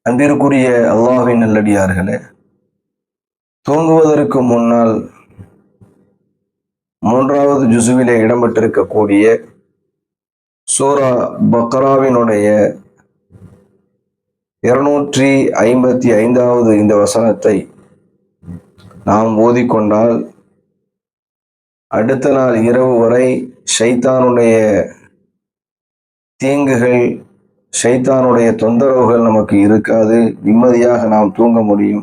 அன்பிற்குரிய அல்லாஹ்வின் நல்லடியார்களே, தூங்குவதற்கு முன்னால் 3வது ஜுசுவிலே இடம்பெற்றிருக்கக்கூடிய சூரா பக்ராவினுடைய 255வது இந்த வசனத்தை நாம் ஓதிக்கொண்டால் அடுத்த நாள் இரவு வரை ஷைத்தானுடைய தீங்குகள், ஷைத்தானுடைய தொந்தரவுகள் நமக்கு இருக்காது. நிம்மதியாக நாம் தூங்க முடியும்.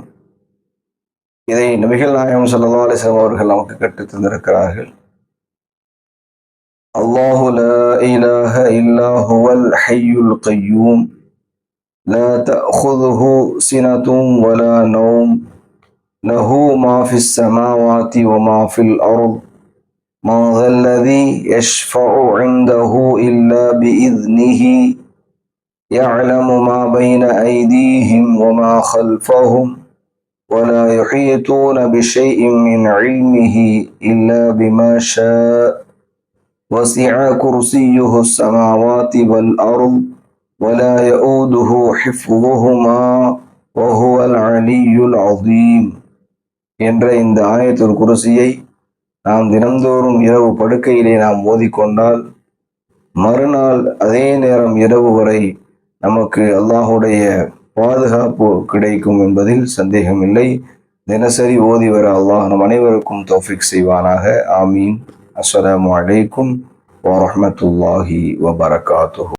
இதை நபிகள் நாயகம் ஸல்லல்லாஹு அலைஹி வஸல்லம் அவர்கள் நமக்கு கற்றுத் தந்திருக்கிறார்கள். அல்லாஹு லா இலாஹ இல்லா ஹுவல் ஹய்யுல் கய்யூம் லா தஅഖுதுஹு சினத்தும் வலா நௌம் லஹு மா ஃபிஸ் ஸமாவாதி வ மா ஃபில் அர்த் மன் ஸல்லதி யஷ்ஃபஉ இன்தஹு இல்லா பிஇذனிஹி يعلم ما بين أيديهم وما خلفهم ولا يحيطون بشيء من علمه إلا بما شاء وسع كرسيه السماوات والأرض ولا يؤوده حفظهما وهو العلي العظيم என்ற இந்த ஆயத்துல் குர்சியை நாம் தினந்தோறும் இரவு படுக்கையிலே நாம் ஓதிக்கொண்டால் மறுநாள் அதே நேரம் இரவு வரை நமக்கு அல்லாஹுடைய பாதுகாப்பு கிடைக்கும் என்பதில் சந்தேகமில்லை. தினசரி ஓதி வர அல்லாஹ் நம் அனைவருக்கும் தௌஃபீக் செய்வானாக. ஆமீன். அஸ்ஸலாமு அலைக்கும் வரஹ்மத்துல்லாஹி வபரகாத்துஹு.